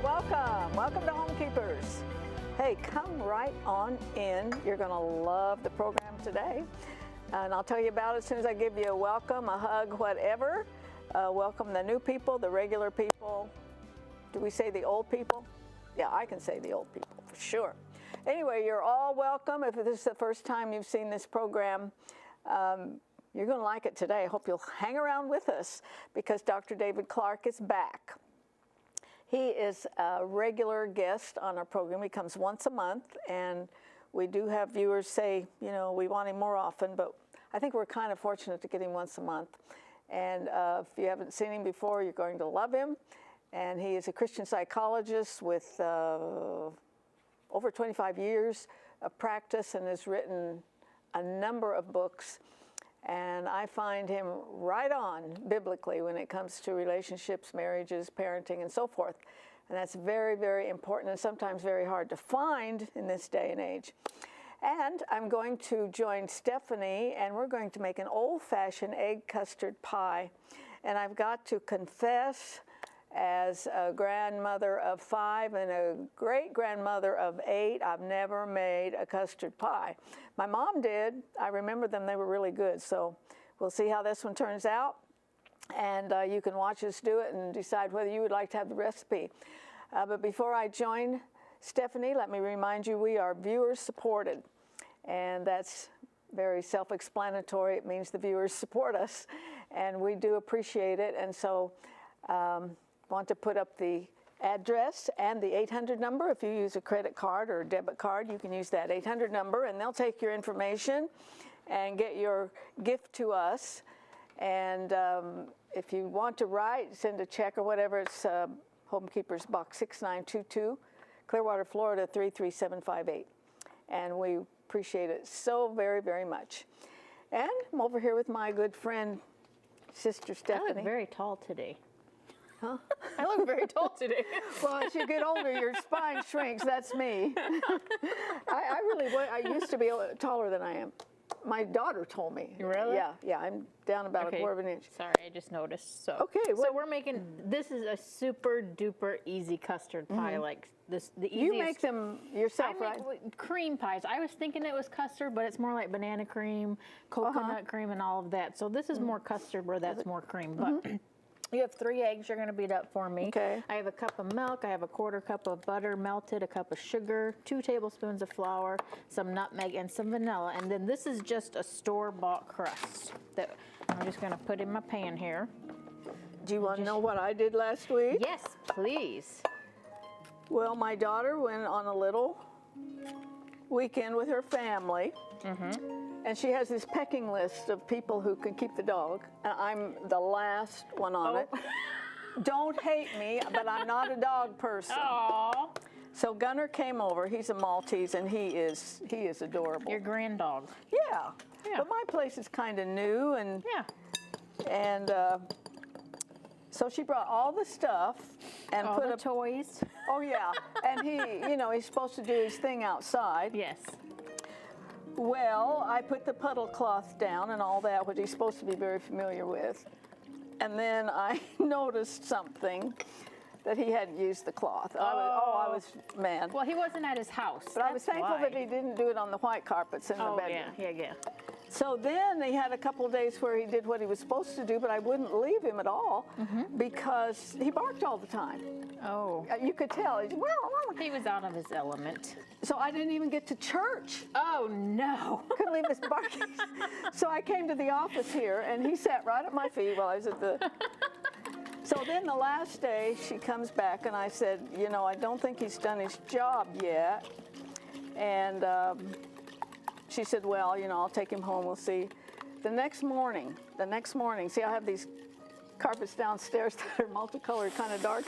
Welcome to Homekeepers. Hey, come right on in. You're going to love the program today. And I'll tell you about it as soon as I give you a welcome, a hug, whatever. Welcome the new people, the regular people. Do we say the old people? Yeah, I can say the old people for sure. Anyway, you're all welcome. If this is the first time you've seen this program, you're going to like it today. I hope you'll hang around with us because Dr. David Clarke is back. He is a regular guest on our program. He comes once a month, and we do have viewers say, you know, we want him more often, but I think we're kind of fortunate to get him once a month. And if you haven't seen him before, you're going to love him. And he is a Christian psychologist with over 25 years of practice and has written a number of books. And I find him right on biblically when it comes to relationships, marriages, parenting, and so forth. And that's very, very important and sometimes very hard to find in this day and age. And I'm going to join Stephanie, and we're going to make an old-fashioned egg custard pie. And I've got to confess, as a grandmother of 5 and a great-grandmother of 8, I've never made a custard pie. My mom did. I remember them. They were really good. So we'll see how this one turns out. And you can watch us do it and decide whether you would like to have the recipe. But before I join Stephanie, let me remind you we are viewer-supported. And that's very self-explanatory. It means the viewers support us. And we do appreciate it. And so want to put up the address and the 800 number. If you use a credit card or a debit card, you can use that 800 number, and they'll take your information and get your gift to us. And if you want to write, send a check or whatever, it's Homekeepers Box 6922, Clearwater, Florida 33758. And we appreciate it so very, very much. And I'm over here with my good friend, Sister Stephanie. I look very tall today. Huh? I look very tall today. Well, as you get older, your spine shrinks. That's me. I used to be taller than I am. My daughter told me. Really? Yeah. I'm down about a quarter of an inch. Sorry, I just noticed. So okay. So we're making, this is a super duper easy custard pie, like this. The easiest. You make them yourself, right? Cream pies. I was thinking it was custard, but it's more like banana cream, coconut cream, and all of that. So this is more custard, where that's more cream, but. You have 3 eggs you're going to beat up for me. Okay. I have a cup of milk. I have a 1/4 cup of butter melted, a cup of sugar, 2 tablespoons of flour, some nutmeg, and some vanilla. And then this is just a store-bought crust that I'm just going to put in my pan here. Do you want to know what I did last week? Yes, please. Well, my daughter went on a little weekend with her family. And she has this pecking list of people who can keep the dog, and I'm the last one on it. Don't hate me, but I'm not a dog person. Aww. So Gunner came over. He's a Maltese, and he is adorable. Your grand dog. Yeah. But my place is kind of new, and so she brought all the stuff and all put the toys. Oh yeah, and he's supposed to do his thing outside. Yes. Well, I put the puddle cloth down and all that, which he's supposed to be very familiar with. And then I noticed something, that he hadn't used the cloth. I was mad. Well, he wasn't at his house. But I was thankful that he didn't do it on the white carpets in the bedroom. Yeah. So then he had a couple of days where he did what he was supposed to do, but I wouldn't leave him at all because he barked all the time. Oh. You could tell. He was out of his element. So I didn't even get to church. Oh, no. Couldn't leave this barking. So I came to the office here, and he sat right at my feet while I was at the... So then the last day, she comes back, and I said, I don't think he's done his job yet. And she said, well, I'll take him home. We'll see. The next morning, see, I have these carpets downstairs that are multicolored, kind of dark.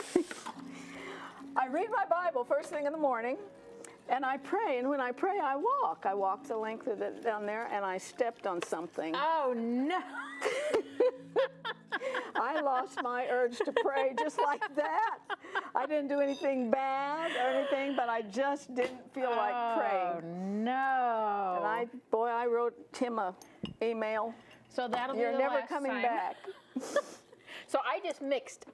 I read my Bible first thing in the morning, and I pray. And when I pray, I walk. I walk the length of it down there, and I stepped on something. Oh, no. I lost my urge to pray just like that. I didn't do anything bad or anything, but I just didn't feel like praying. Oh, no. And I wrote him a email. So that'll You're be the never last coming time. back. So I just mixed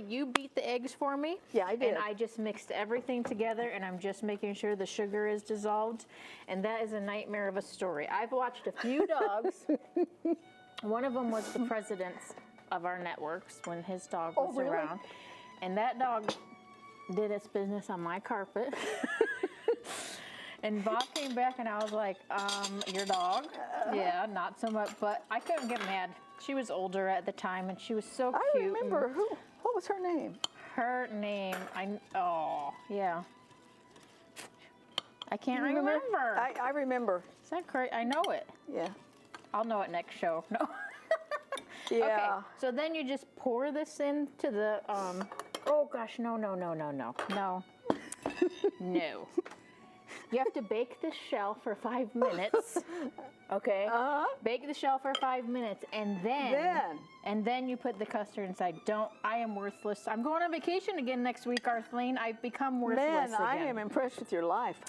you beat the eggs for me. Yeah, I did. And I just mixed everything together, and I'm just making sure the sugar is dissolved. And that is a nightmare of a story. I've watched a few dogs. One of them was the president's of our networks when his dog was really? around. And that dog did its business on my carpet. And Bob came back and I was like, your dog? Yeah, not so much, but I couldn't get mad. She was older at the time and she was so cute. I remember, what was her name? Her name, yeah. I can't remember. I remember. Is that correct? I know it. Yeah. I'll know it next show. No. Yeah. Okay, so then you just pour this into the, oh gosh, no. No. You have to bake the shell for 5 minutes, okay? Bake the shell for 5 minutes, and then you put the custard inside. I am worthless. I'm going on vacation again next week, Arthelene. I've become worthless again. I am impressed with your life.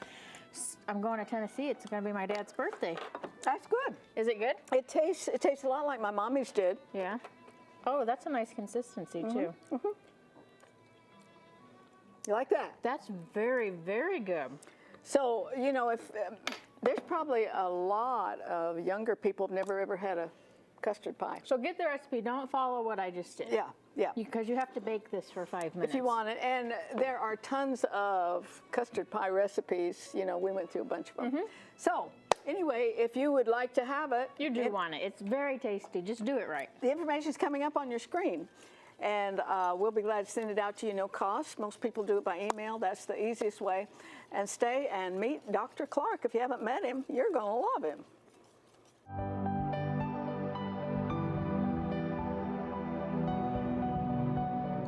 I'm going to Tennessee. It's going to be my dad's birthday. That's good. Is it good? It tastes a lot like my mommy's did. Yeah. Oh, that's a nice consistency too. Mm-hmm. You like that? That's very, very good. So, you know, if there's probably a lot of younger people who've never ever had a custard pie. So get the recipe. Don't follow what I just did. Yeah. Because you have to bake this for 5 minutes. If you want it. And there are tons of custard pie recipes. You know, we went through a bunch of them. So, anyway, if you would like to have it. You do want it. It's very tasty. Just do it right. The information's coming up on your screen. And we'll be glad to send it out to you, no cost. Most people do it by email. That's the easiest way. And stay and meet Dr. Clarke. If you haven't met him, you're going to love him.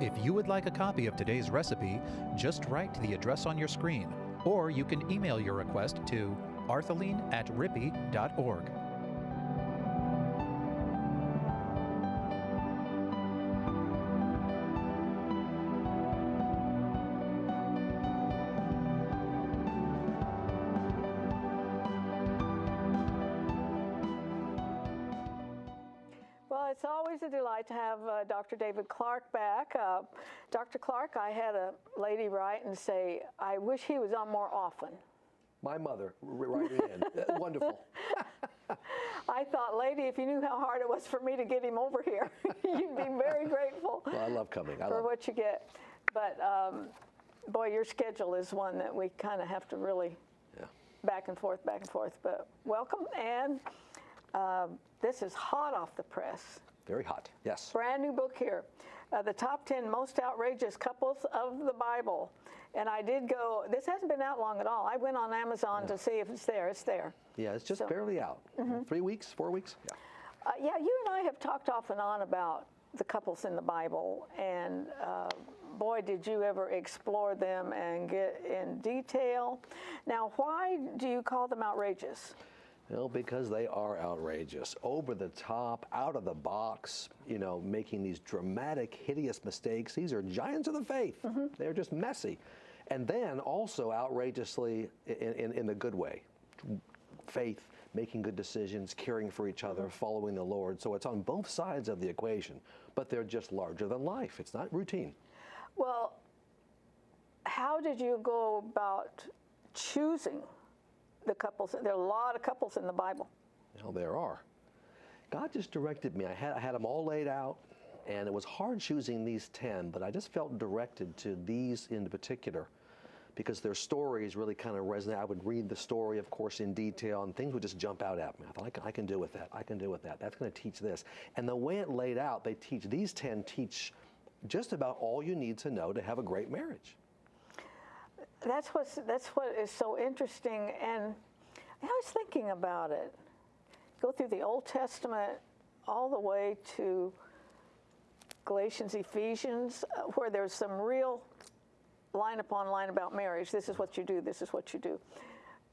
If you would like a copy of today's recipe, just write to the address on your screen, or you can email your request to arthelene@rippy.org. Well, it's always a delight to have Dr. David Clarke back. Dr. Clarke, I had a lady write and say, I wish he was on more often. My mother writing in. Wonderful. I thought, lady, if you knew how hard it was for me to get him over here, you'd be very grateful. Well, I love coming. For what you get. But, boy, your schedule is one that we kind of have to really back and forth. But welcome, and this is hot off the press. Very hot, yes. Brand new book here, the top 10 most outrageous couples of the Bible. And I did go, this hasn't been out long at all. I went on Amazon to see if it's there. It's there. Yeah, it's just barely out. 3 weeks, 4 weeks? Yeah. Yeah, you and I have talked off and on about the couples in the Bible. And boy, did you ever explore them and get in detail. Now, why do you call them outrageous? Well, because they are outrageous, over the top, out of the box, you know, making these dramatic, hideous mistakes. These are giants of the faith. They're just messy. And then also outrageously in the good way. Faith, making good decisions, caring for each other, following the Lord. So it's on both sides of the equation, but they're just larger than life. It's not routine. Well, how did you go about choosing the couples? There are a lot of couples in the Bible. Well, there are. God just directed me. I had them all laid out, and it was hard choosing these 10, but I just felt directed to these in particular because their stories really kind of resonate. I would read the story, of course, in detail, and things would just jump out at me. I thought, I can do with that. I can do with that. That's going to teach this. And the way it laid out, these 10 teach just about all you need to know to have a great marriage. That's what is so interesting, and I was thinking about it. Go through the Old Testament all the way to Galatians, Ephesians, where there's some real line upon line about marriage. This is what you do, this is what you do.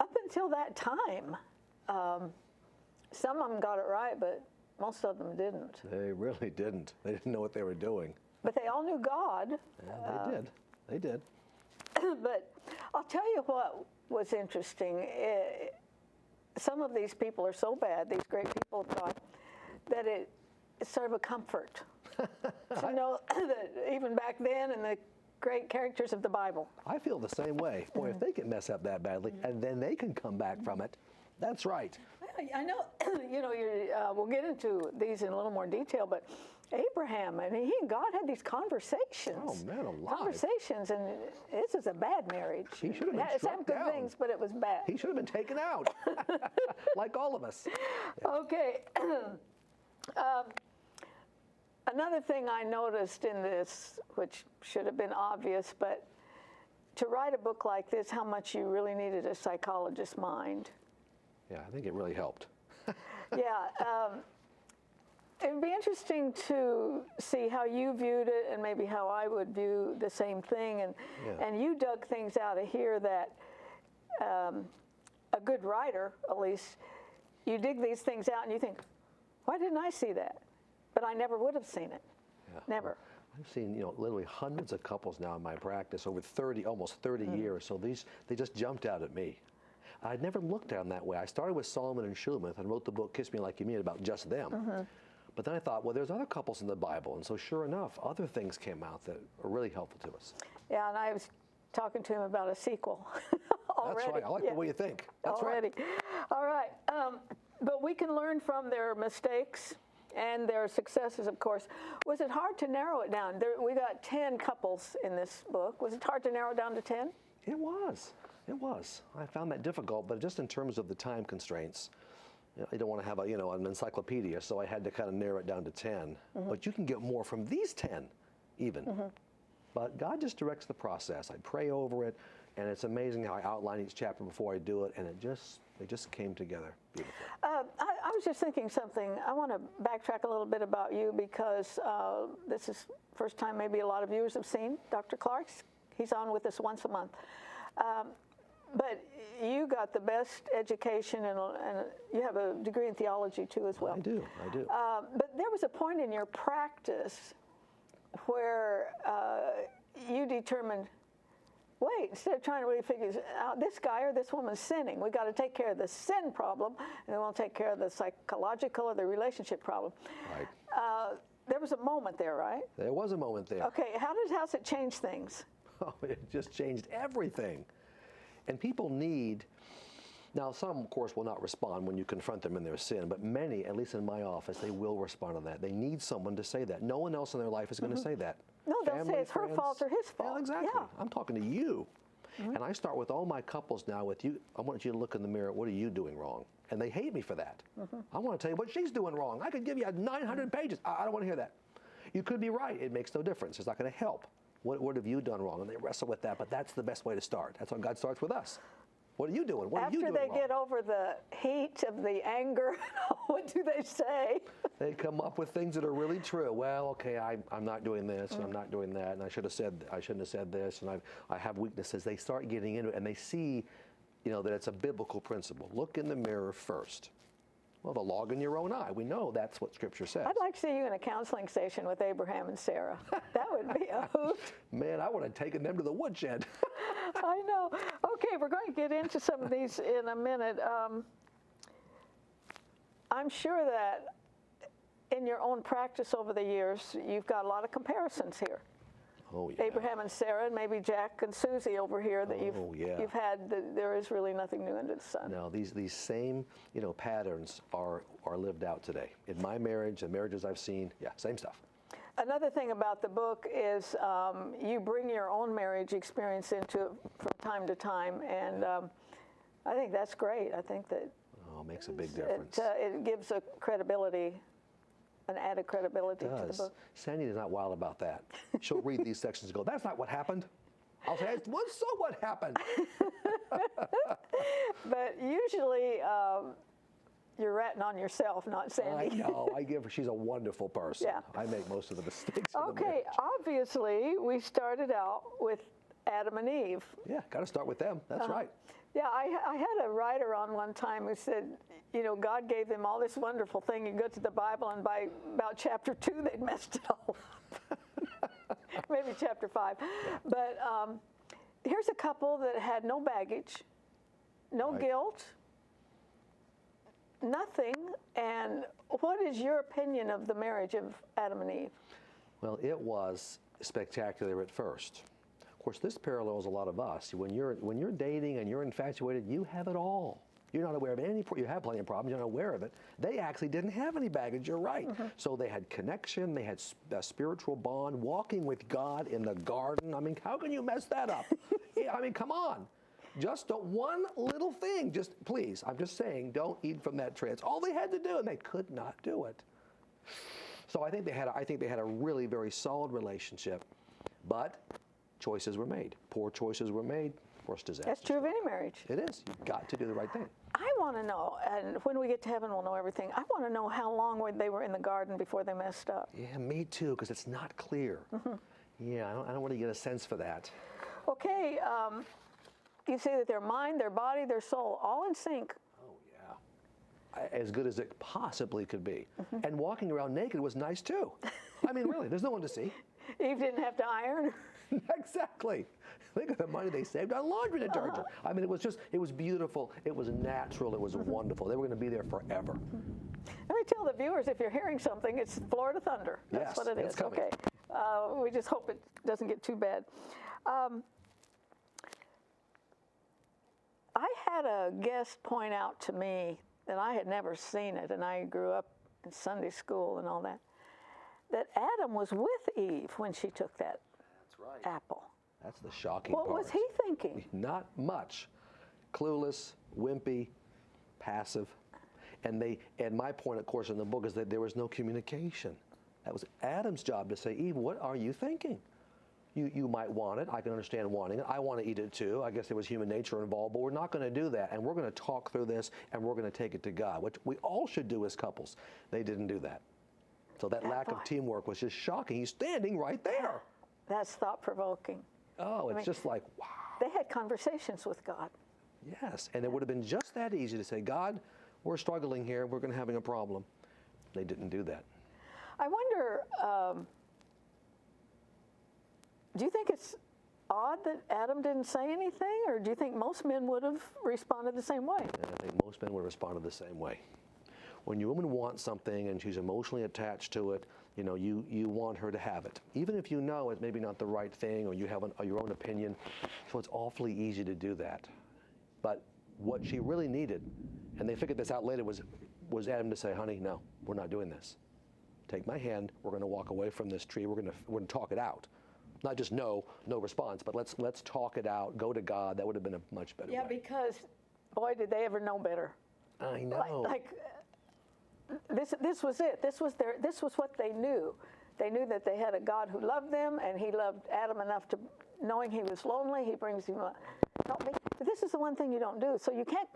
Up until that time, some of them got it right, but most of them didn't. They really didn't. They didn't know what they were doing. But they all knew God. Yeah, they did. They did. But I'll tell you what was interesting. Some of these people are so bad, these great people of God, that it's sort of a comfort to know that even back then in the great characters of the Bible. I feel the same way. Boy, if they can mess up that badly, and then they can come back from it, that's right. I know, we'll get into these in a little more detail, but Abraham, and he and God had these conversations. Oh, man alive. Conversations, and this is a bad marriage. He should have been It's had struck good down. things, but it was bad. He should have been taken out, like all of us. Okay. Another thing I noticed in this, which should have been obvious, but to write a book like this, how much you really needed a psychologist's mind. Yeah, I think it really helped. Yeah. It would be interesting to see how you viewed it and maybe how I would view the same thing. And you dug things out of here that a good writer, at least, you dig these things out and you think, why didn't I see that? But I never would have seen it. Yeah. Never. I've seen, literally hundreds of couples now in my practice over almost 30 years. So they just jumped out at me. I'd never looked at them that way. I started with Solomon and Shulamith and wrote the book Kiss Me Like You Mean It about just them. But then I thought, well, there's other couples in the Bible. And so sure enough, other things came out that are really helpful to us. Yeah, and I was talking to him about a sequel already. That's right. I like the way you think. That's already. right. All right. But we can learn from their mistakes and their successes, of course. Was it hard to narrow it down? We got 10 couples in this book. Was it hard to narrow it down to 10? It was. It was. I found that difficult, but just in terms of the time constraints, you don't want to have an encyclopedia, so I had to kind of narrow it down to 10. But you can get more from these 10, even. But God just directs the process. I pray over it, and it's amazing how I outline each chapter before I do it, and it just came together beautifully. I was just thinking something. I want to backtrack a little bit about you because this is first time maybe a lot of viewers have seen Dr. Clarke. He's on with us once a month. But you got the best education, and you have a degree in theology too as well. I do. But there was a point in your practice where you determined, wait, instead of trying to really figure out this guy or this woman's sinning, we got to take care of the sin problem, and then we'll take care of the psychological or the relationship problem. Right. There was a moment there, right? There was a moment there. Okay, how's it change things? Oh, it just changed everything. And people need, now some of course will not respond when you confront them in their sin, but many, at least in my office, they will respond to that. They need someone to say that. No one else in their life is going to say that. No, they'll say it's her fault or his fault. Yeah, exactly. Yeah. I'm talking to you. And I start with all my couples now with you. I want you to look in the mirror. What are you doing wrong? And they hate me for that. I want to tell you what she's doing wrong. I could give you 900 pages. I don't want to hear that. You could be right. It makes no difference. It's not going to help. What have you done wrong? And they wrestle with that, but that's the best way to start. That's how God starts with us. What are you doing? What are you doing After they wrong? get over the heat of the anger, what do they say? They come up with things that are really true. Well, okay, I'm not doing this, and I'm not doing that, and I shouldn't have said this, and I have weaknesses. They start getting into it, and they see, that it's a biblical principle. Look in the mirror first. Well, the log in your own eye. We know that's what Scripture says. I'd like to see you in a counseling station with Abraham and Sarah. That would be a hoot. Man, I would have taken them to the woodshed. I know. Okay, we're going to get into some of these in a minute. I'm sure that in your own practice over the years, you've got a lot of comparisons here. Oh, yeah. Abraham and Sarah, and maybe Jack and Susie over here that you've had. There is really nothing new under the sun. No, these same patterns are lived out today in my marriage and marriages I've seen. Yeah, same stuff. Another thing about the book is you bring your own marriage experience into it from time to time, and I think that's great. I think that it makes a big difference. It gives a credibility. An added credibility to the book. Sandy is not wild about that. She'll read these sections and go, that's not what happened. I'll say, so what happened? But usually you're ratting on yourself, not Sandy. I know. She's a wonderful person. Yeah. I make most of the mistakes. Okay, obviously we started out with Adam and Eve. Yeah, got to start with them. That's right. Yeah, I had a writer on one time who said, God gave them all this wonderful thing. You go to the Bible, and by about chapter 2, they'd messed it all up. Maybe chapter 5. But here's a couple that had no baggage, no guilt, nothing. And what is your opinion of the marriage of Adam and Eve? Well, it was spectacular at first. Of course, this parallels a lot of us. When you're dating and you're infatuated, you have it all. You're not aware of any, you have plenty of problems, you're not aware of it. They actually didn't have any baggage, you're right. So they had connection, they had a spiritual bond, walking with God in the garden. I mean, how can you mess that up? I mean, come on. Just one little thing, just please, I'm just saying, don't eat from that tree. It's all they had to do, and they could not do it. So I think they had a really very solid relationship, but choices were made. Poor choices were made. Worst disaster. That's true of any marriage. It is. You've got to do the right thing. I want to know, and when we get to heaven, we'll know everything. I want to know how long they were in the garden before they messed up. Yeah, me too, because it's not clear. Yeah, I don't really get a sense for that. Okay, you say that their mind, their body, their soul, all in sync. Oh, yeah. As good as it possibly could be. And walking around naked was nice too. I mean, really, there's no one to see. Eve didn't have to iron. Exactly. Think of the money they saved on laundry detergent. I mean, it was beautiful. It was natural. It was wonderful. They were going to be there forever. Let me tell the viewers, if you're hearing something, it's Florida thunder. That's what it is. It's coming. Okay. We just hope it doesn't get too bad. I had a guest point out to me that I had never seen it, and I grew up in Sunday school and all that, that Adam was with Eve when she took that apple. That's the shocking part. What was he thinking? Not much. Clueless, wimpy, passive. And my point, of course, in the book is that there was no communication. That was Adam's job to say, Eve, what are you thinking? You might want it. I can understand wanting it. I want to eat it too. I guess there was human nature involved, but we're not going to do that. And we're going to talk through this, and we're going to take it to God, which we all should do as couples. They didn't do that. So that lack of teamwork was just shocking. He's standing right there. That's thought-provoking. Oh, it's just like, wow. They had conversations with God. Yes, and it would have been just that easy to say, God, we're struggling here. We're going to having a problem. They didn't do that. I wonder, do you think it's odd that Adam didn't say anything, or do you think most men would have responded the same way? I think most men would have responded the same way. When your woman wants something and she's emotionally attached to it, you know, you want her to have it. Even if you know it's maybe not the right thing, or you have your own opinion, so it's awfully easy to do that. But what she really needed, and they figured this out later, was Adam to say, honey, no, we're not doing this. Take my hand, we're going to walk away from this tree, we're going to talk it out. Not just no response, but let's talk it out, go to God. That would have been a much better way. Yeah, because, boy, did they ever know better. I know. This was it. This was what they knew. They knew that they had a God who loved them, and he loved Adam enough to, knowing he was lonely, he brings him up. Help me. But this is the one thing you don't do. So you can't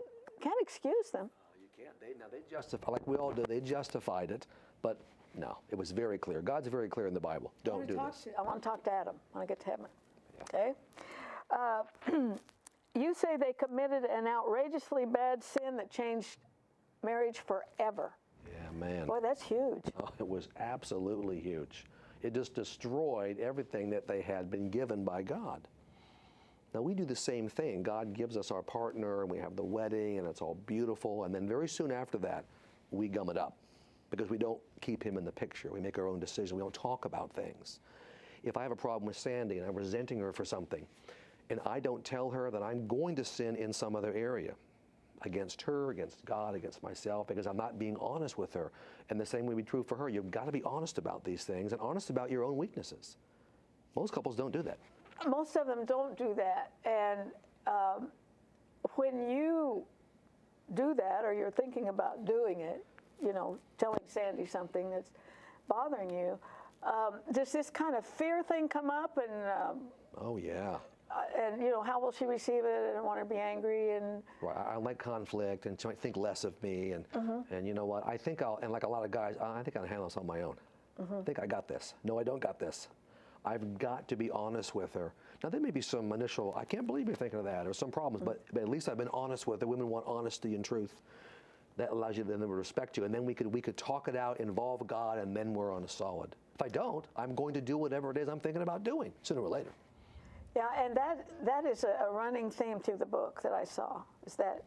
excuse them. You can't. They justify, like we all do, they justified it, but no, it was very clear. God's very clear in the Bible. Don't do this. I want to talk to Adam when I get to heaven. Yeah. Okay? You say they committed an outrageously bad sin that changed marriage forever. Yeah, man. Boy, that's huge. Oh, it was absolutely huge. It just destroyed everything that they had been given by God. Now, we do the same thing. God gives us our partner, and we have the wedding, and it's all beautiful. And then very soon after that, we gum it up because we don't keep him in the picture. We make our own decision. We don't talk about things. If I have a problem with Sandy and I'm resenting her for something, and I don't tell her that I'm going to sin in some other area, against her, against God, against myself, because I'm not being honest with her. And the same would be true for her. You've got to be honest about these things and honest about your own weaknesses. Most couples don't do that. Most of them don't do that. And when you do that, or you're thinking about doing it, you know, telling Sandy something that's bothering you, does this kind of fear thing come up? And oh, yeah. And, you know, how will she receive it? I don't want her to be angry. And right, I like conflict, and she might think less of me. And you know what? I think and like a lot of guys, I think I'll handle this on my own. I think I got this. No, I don't got this. I've got to be honest with her. Now, there may be some initial, I can't believe you're thinking of that, or some problems, but at least I've been honest with her. Women want honesty and truth. That allows you then to respect you, and then we could talk it out, involve God, and then we're on a solid. If I don't, I'm going to do whatever it is I'm thinking about doing, sooner or later. Yeah, and that is a running theme through the book that I saw, is that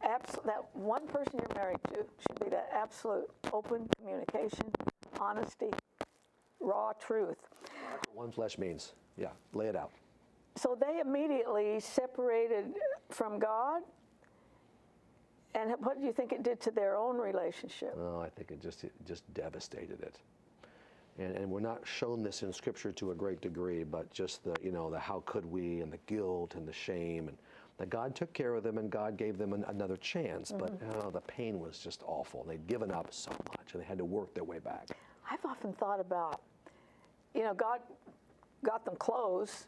that one person you're married to should be that absolute open communication, honesty, raw truth. That's what one flesh means. Yeah, lay it out. So they immediately separated from God. And what do you think it did to their own relationship? Oh, I think it just devastated it. And we're not shown this in Scripture to a great degree, but just the how could we, and the guilt and the shame, and that God took care of them and God gave them another chance. But the pain was just awful. And they'd given up so much and they had to work their way back. I've often thought about, God got them clothes.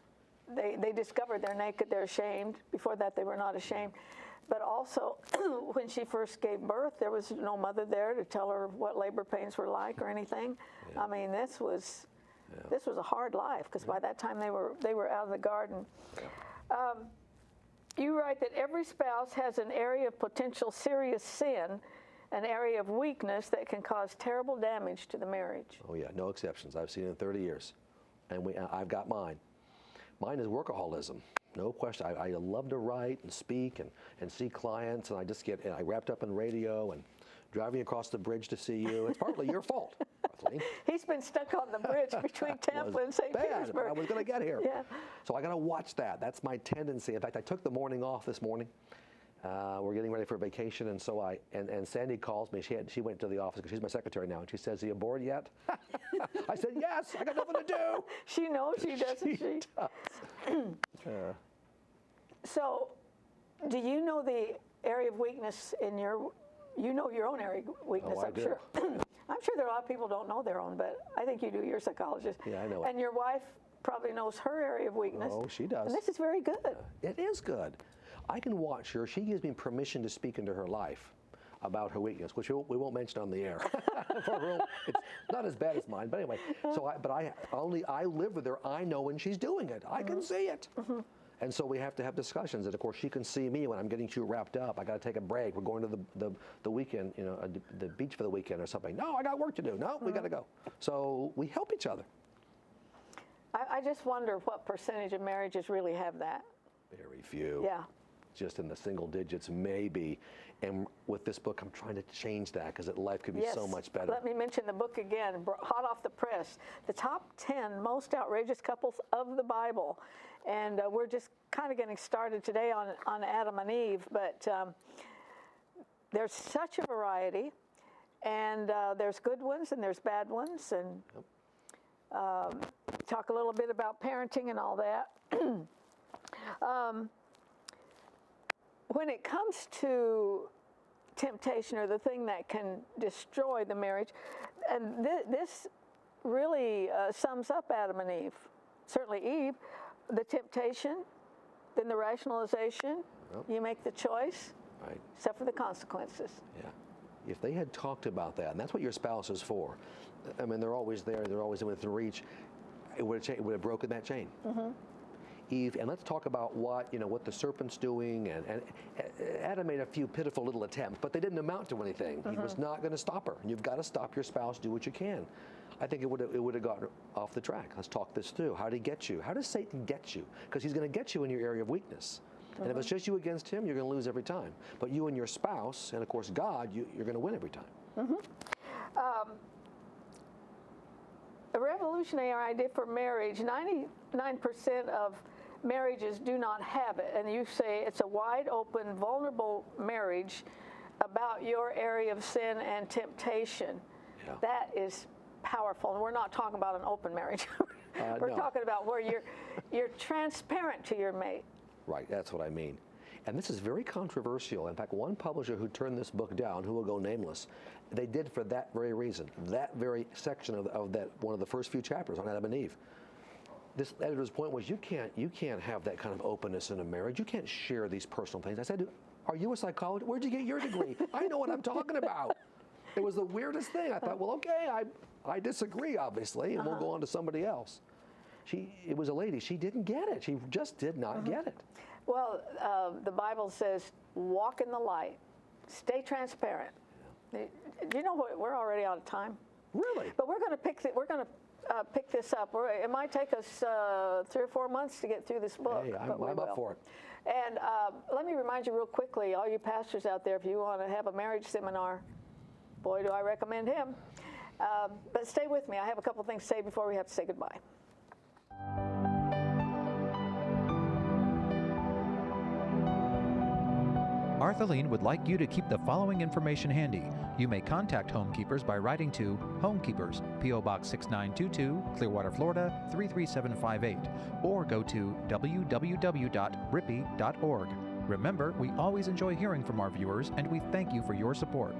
They discovered they're naked, they're ashamed. Before that, they were not ashamed. But also, when she first gave birth, there was no mother there to tell her what labor pains were like or anything. Yeah. I mean, this was a hard life, because by that time they were out of the garden. Yeah. You write that every spouse has an area of potential serious sin, an area of weakness that can cause terrible damage to the marriage. Oh yeah, no exceptions. I've seen it in 30 years, and I've got mine. Mine is workaholism. No question. I love to write and speak and see clients, and I wrapped up in radio and driving across the bridge to see you. It's partly your fault, Arthelene. He's been stuck on the bridge between Tampa and St. Petersburg. I was going to get here. Yeah. So I got to watch that. That's my tendency. In fact, I took the morning off this morning. We're getting ready for vacation, and so and Sandy calls me. She went to the office because she's my secretary now, and she says, "Are you bored yet?" I said, "Yes, I got nothing to do." She knows she doesn't she? Does. So, do you know the area of weakness in your own area of weakness, I'm sure. I'm sure there are a lot of people who don't know their own, but I think you do. You're a psychologist. Yeah, I know it. And your wife probably knows her area of weakness. Oh, she does. And this is very good. It is good. I can watch her. She gives me permission to speak into her life about her weakness, which we won't mention on the air. It's not as bad as mine, but anyway. So, I live with her. I know when she's doing it. I can see it. And so we have to have discussions. And of course, she can see me when I'm getting too wrapped up. I got to take a break. We're going to the weekend, the beach for the weekend or something. No, I got work to do. No, we got to go. So we help each other. I just wonder what percentage of marriages really have that. Very few. Yeah. Just in the single digits, maybe. And with this book, I'm trying to change that because life could be so much better. Let me mention the book again, hot off the press. The top 10 most outrageous couples of the Bible. And we're just kind of getting started today on Adam and Eve, but there's such a variety, and there's good ones and there's bad ones, and talk a little bit about parenting and all that. When it comes to temptation, or the thing that can destroy the marriage, and this really sums up Adam and Eve, certainly Eve, the temptation, then the rationalization, you make the choice, right, except for the consequences. Yeah. If they had talked about that, and that's what your spouse is for, I mean, they're always there, they're always within reach, it would have broken that chain. Eve, and let's talk about what the serpent's doing, and Adam made a few pitiful little attempts, but they didn't amount to anything. He was not going to stop her. You've got to stop your spouse, do what you can. I think it would have gotten off the track. Let's talk this through. How did he get you? How does Satan get you? Because he's going to get you in your area of weakness. And if it's just you against him, you're going to lose every time. But you and your spouse, and of course God, you're going to win every time. A revolutionary idea for marriage, 99% of marriages do not have it, and you say it's a wide open, vulnerable marriage about your area of sin and temptation. Yeah. That is powerful, and we're not talking about an open marriage. We're talking about where you're transparent to your mate. Right, that's what I mean. And this is very controversial. In fact, one publisher who turned this book down, who will go nameless, they did for that very reason, that very section of that one of the first few chapters on Adam and Eve. This editor's point was, you can't have that kind of openness in a marriage. You can't share these personal things. I said, are you a psychologist? Where'd you get your degree? I know what I'm talking about. It was the weirdest thing. I thought, well, okay, I disagree, obviously, and we'll go on to somebody else. It was a lady. She didn't get it. She just did not get it. Well, the Bible says, walk in the light, stay transparent. Yeah. Do you know what? We're already out of time. Really? But we're going to pick this up. It might take us 3 or 4 months to get through this book. Hey, I'm up for it. And let me remind you real quickly, all you pastors out there, if you want to have a marriage seminar, boy, do I recommend him. But stay with me. I have a couple things to say before we have to say goodbye. Arthelene would like you to keep the following information handy. You may contact Homekeepers by writing to Homekeepers, P.O. Box 6922, Clearwater, Florida 33758, or go to www.rippy.org. Remember, we always enjoy hearing from our viewers, and we thank you for your support.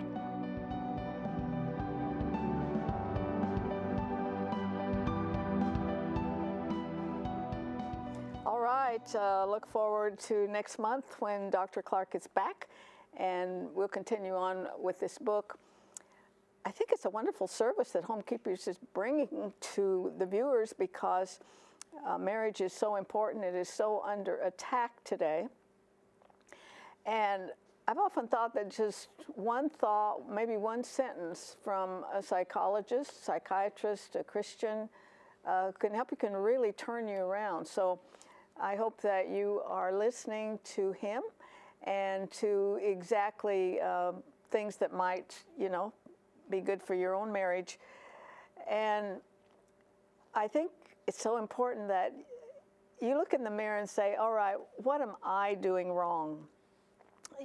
All right, look forward to next month when Dr. Clarke is back, and we'll continue on with this book. I think it's a wonderful service that Homekeepers is bringing to the viewers because marriage is so important. It is so under attack today. And I've often thought that just one thought, maybe one sentence from a psychologist, psychiatrist, a Christian, can help you, can really turn you around. So I hope that you are listening to him and to exactly things that might, be good for your own marriage. And I think it's so important that you look in the mirror and say, all right, what am I doing wrong?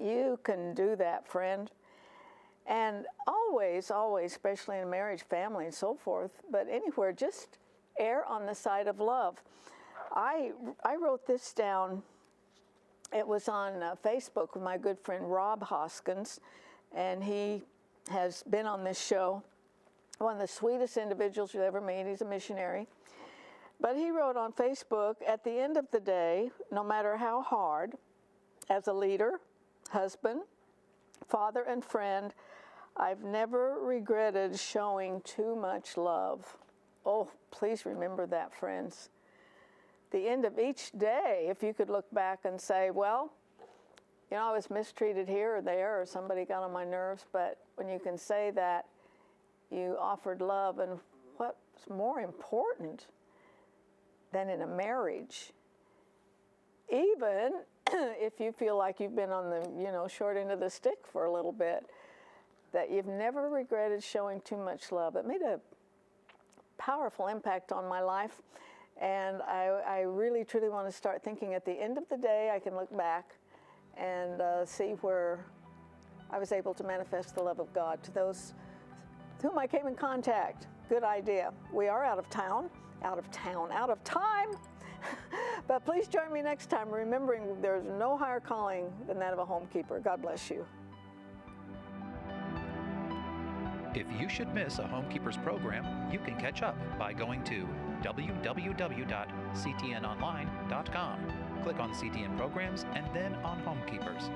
You can do that, friend. And always, especially in marriage, family, and so forth, but anywhere, just err on the side of love. I wrote this down. It was on Facebook with my good friend Rob Hoskins, and he has been on this show. One of the sweetest individuals you'll ever meet. He's a missionary. But he wrote on Facebook, at the end of the day, no matter how hard, as a leader, husband, father, and friend, I've never regretted showing too much love. Oh, please remember that, friends. The end of each day, if you could look back and say, well, I was mistreated here or there, or somebody got on my nerves, but when you can say that you offered love, and what's more important than in a marriage, even if you feel like you've been on the, short end of the stick for a little bit, that you've never regretted showing too much love. It made a powerful impact on my life, and I really, truly want to start thinking at the end of the day, I can look back and see where I was able to manifest the love of God to those with whom I came in contact. Good idea. We are out of time. But please join me next time, remembering there's no higher calling than that of a homekeeper. God bless you. If you should miss a Homekeepers program, you can catch up by going to www.ctnonline.com. Click on CTN Programs and then on Homekeepers.